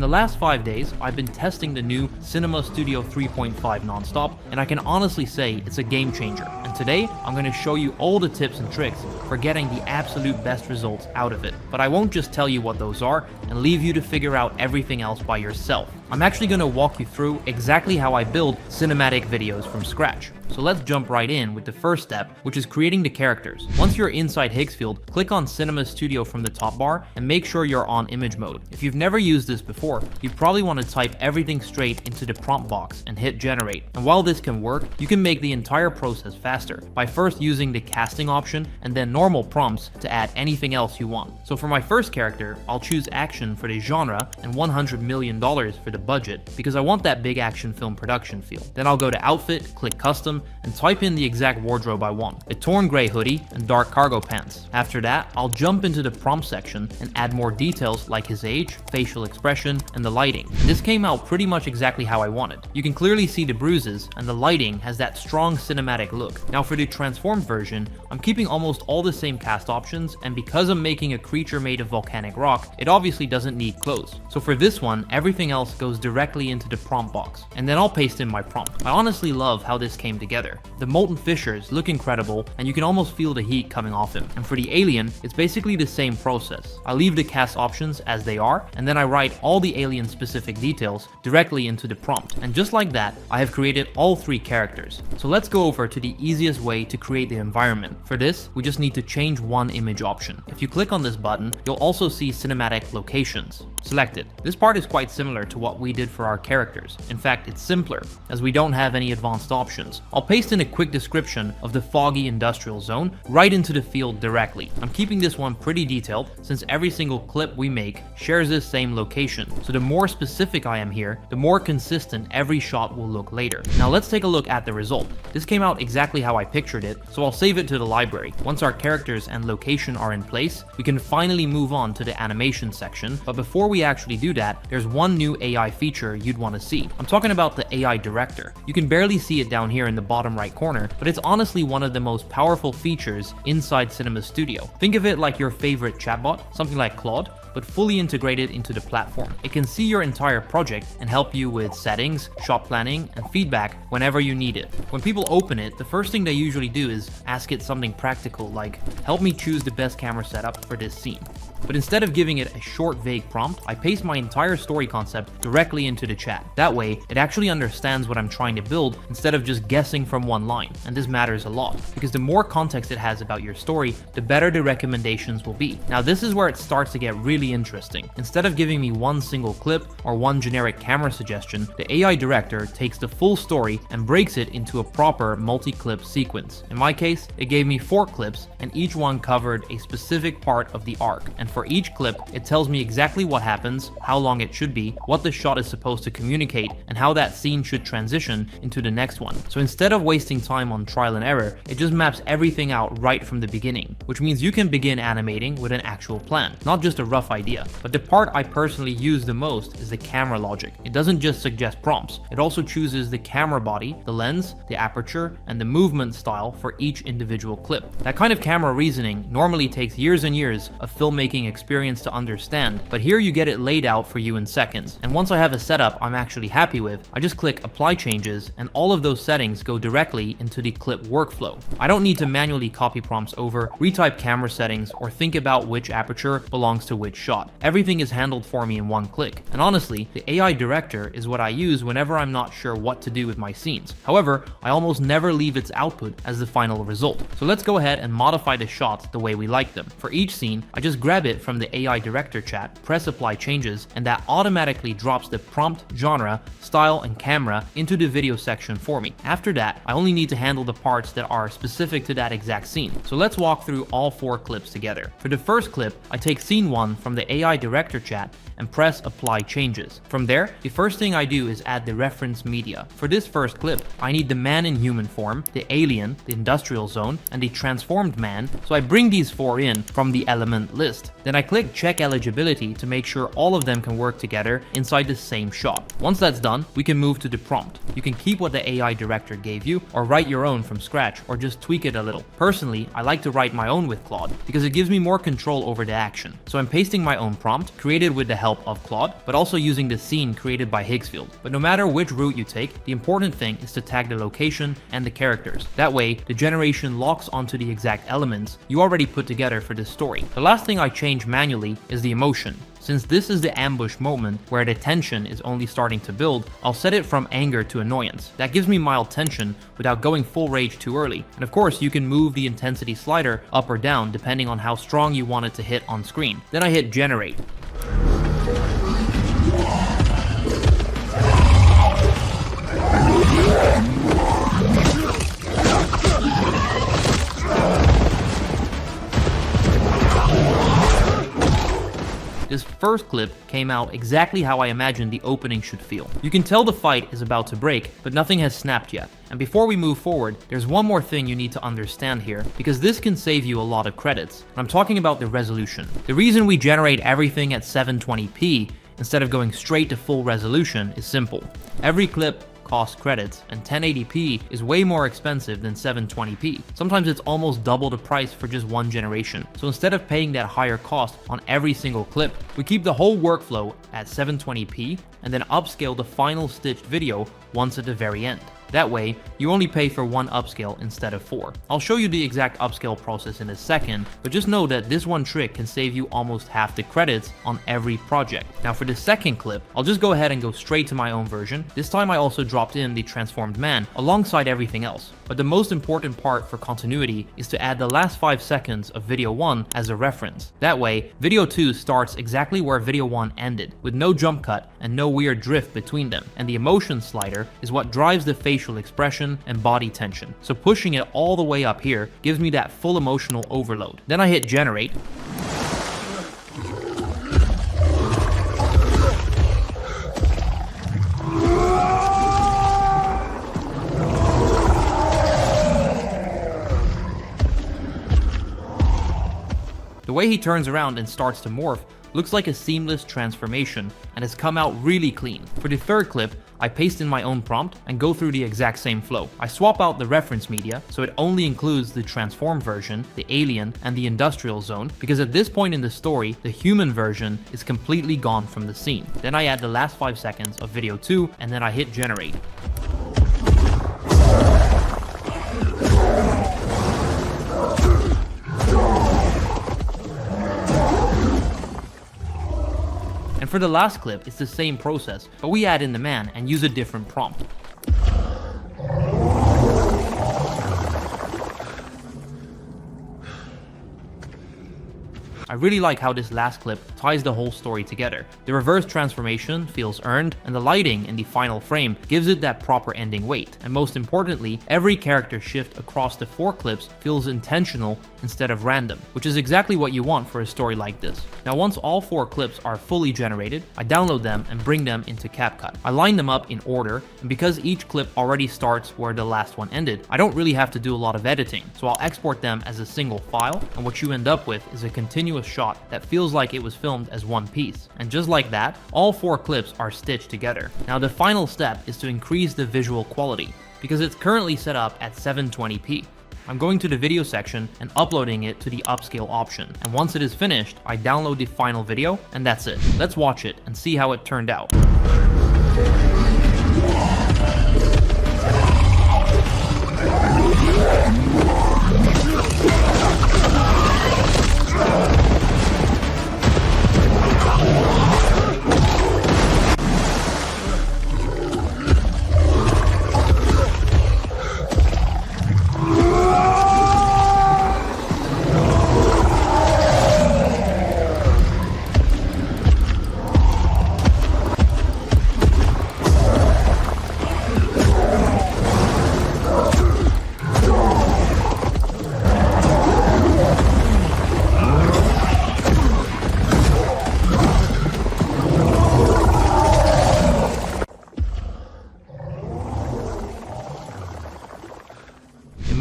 the last 5 days, I've been testing the new Cinema Studio 3.5 nonstop, and I can honestly say it's a game changer. And today, I'm going to show you all the tips and tricks for getting the absolute best results out of it. But I won't just tell you what those are and leave you to figure out everything else by yourself. I'm actually going to walk you through exactly how I build cinematic videos from scratch. So let's jump right in with the first step, which is creating the characters. Once you're inside Higgsfield, click on Cinema Studio from the top bar and make sure you're on image mode. If you've never used this before, you probably want to type everything straight into the prompt box and hit generate. And while this can work, you can make the entire process faster by first using the casting option and then normal prompts to add anything else you want. So for my first character, I'll choose action for the genre and $100 million for the budget because I want that big action film production feel. Then I'll go to outfit, click custom, and type in the exact wardrobe I want, a torn gray hoodie and dark cargo pants. After that, I'll jump into the prompt section and add more details like his age, facial expression, and the lighting. This came out pretty much exactly how I wanted. You can clearly see the bruises, and the lighting has that strong cinematic look. Now for the transformed version, I'm keeping almost all the same cast options, and because I'm making a creature made of volcanic rock, it obviously doesn't need clothes. So for this one, everything else goes directly into the prompt box, and then I'll paste in my prompt. I honestly love how this came together. The molten fissures look incredible, and you can almost feel the heat coming off him. And for the alien, it's basically the same process. I leave the cast options as they are, and then I write all the alien specific details directly into the prompt. And just like that, I have created all 3 characters. So let's go over to the easiest way to create the environment. For this, we just need to change one image option. If you click on this button, you'll also see cinematic locations. Select it. This part is quite similar to what we did for our characters. In fact, it's simpler, as we don't have any advanced options. I'll paste in a quick description of the foggy industrial zone right into the field directly. I'm keeping this one pretty detailed since every single clip we make shares this same location. So the more specific I am here, the more consistent every shot will look later. Now let's take a look at the result. This came out exactly how I pictured it, so I'll save it to the library. Once our characters and location are in place, we can finally move on to the animation section. But before we actually do that, there's one new AI feature you'd want to see. I'm talking about the AI director. You can barely see it down here in the bottom right corner, but it's honestly one of the most powerful features inside Cinema Studio. Think of it like your favorite chatbot, something like Claude, but fully integrated into the platform. It can see your entire project and help you with settings, shot planning, and feedback whenever you need it. When people open it, the first thing they usually do is ask it something practical like, help me choose the best camera setup for this scene. But instead of giving it a short, vague prompt, I paste my entire story concept directly into the chat. That way, it actually understands what I'm trying to build instead of just guessing from one line. And this matters a lot, because the more context it has about your story, the better the recommendations will be. Now this is where it starts to get really interesting. Instead of giving me one single clip or one generic camera suggestion, the AI director takes the full story and breaks it into a proper multi-clip sequence. In my case, it gave me 4 clips, and each one covered a specific part of the arc. And for each clip, it tells me exactly what happens, how long it should be, what the shot is supposed to communicate, and how that scene should transition into the next one. So instead of wasting time on trial and error, it just maps everything out right from the beginning, which means you can begin animating with an actual plan, not just a rough idea. But the part I personally use the most is the camera logic. It doesn't just suggest prompts, it also chooses the camera body, the lens, the aperture, and the movement style for each individual clip. That kind of camera reasoning normally takes years and years of filmmaking experience to understand, but here you get it laid out for you in seconds. And once I have a setup I'm actually happy with, I just click apply changes, and all of those settings go directly into the clip workflow. I don't need to manually copy prompts over, retype camera settings, or think about which aperture belongs to which shot. Everything is handled for me in one click. And honestly, the AI director is what I use whenever I'm not sure what to do with my scenes. However, I almost never leave its output as the final result. So let's go ahead and modify the shots the way we like them. For each scene, I just grab it from the AI director chat, press apply changes, and that automatically drops the prompt, genre, style, and camera into the video section for me. After that, I only need to handle the parts that are specific to that exact scene. So let's walk through all 4 clips together. For the first clip, I take scene 1 from the AI director chat and press apply changes. From there, the first thing I do is add the reference media. For this first clip, I need the man in human form, the alien, the industrial zone, and the transformed man, so I bring these 4 in from the element list. Then I click check eligibility to make sure all of them can work together inside the same shot. Once that's done, we can move to the prompt. You can keep what the AI director gave you or write your own from scratch or just tweak it a little. Personally, I like to write my own with Claude because it gives me more control over the action. So I'm pasting my own prompt, created with the help of Claude, but also using the scene created by Higgsfield. But no matter which route you take, the important thing is to tag the location and the characters. That way, the generation locks onto the exact elements you already put together for this story. The last thing I change manually is the emotion. Since this is the ambush moment where the tension is only starting to build, I'll set it from anger to annoyance. That gives me mild tension without going full rage too early. And of course, you can move the intensity slider up or down depending on how strong you want it to hit on screen. Then I hit generate. This first clip came out exactly how I imagined the opening should feel. You can tell the fight is about to break, but nothing has snapped yet. And before we move forward, there's one more thing you need to understand here, because this can save you a lot of credits. I'm talking about the resolution. The reason we generate everything at 720p instead of going straight to full resolution is simple. Every clip cost credits, and 1080p is way more expensive than 720p. Sometimes it's almost double the price for just one generation. So instead of paying that higher cost on every single clip, we keep the whole workflow at 720p and then upscale the final stitched video once at the very end. That way, you only pay for one upscale instead of 4. I'll show you the exact upscale process in a second, but just know that this one trick can save you almost half the credits on every project. Now for the second clip, I'll just go ahead and go straight to my own version. This time I also dropped in the transformed man alongside everything else. But the most important part for continuity is to add the last 5 seconds of video 1 as a reference. That way, video 2 starts exactly where video 1 ended, with no jump cut and no weird drift between them. And the emotion slider is what drives the facial expression and body tension. So pushing it all the way up here gives me that full emotional overload. Then I hit generate. The way he turns around and starts to morph looks like a seamless transformation and has come out really clean. For the third clip, I paste in my own prompt and go through the exact same flow. I swap out the reference media so it only includes the transformed version, the alien, and the industrial zone, because at this point in the story, the human version is completely gone from the scene. Then I add the last 5 seconds of video 2 and then I hit generate. And for the last clip, it's the same process, but we add in the man and use a different prompt. I really like how this last clip ties the whole story together. The reverse transformation feels earned, and the lighting in the final frame gives it that proper ending weight. And most importantly, every character shift across the 4 clips feels intentional instead of random, which is exactly what you want for a story like this. Now once all 4 clips are fully generated, I download them and bring them into CapCut. I line them up in order, and because each clip already starts where the last one ended, I don't really have to do a lot of editing, so I'll export them as a single file, and what you end up with is a continuous shot that feels like it was filmed as one piece. And just like that, all 4 clips are stitched together. Now the final step is to increase the visual quality, because it's currently set up at 720p. I'm going to the video section and uploading it to the upscale option. And once it is finished, I download the final video, and that's it. Let's watch it and see how it turned out.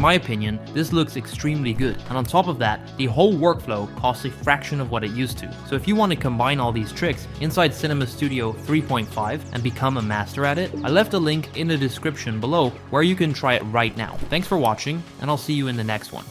my opinion, this looks extremely good, and on top of that, the whole workflow costs a fraction of what it used to. So if you want to combine all these tricks inside Cinema Studio 3.5 and become a master at it, I left a link in the description below where you can try it right now. Thanks for watching, and I'll see you in the next one.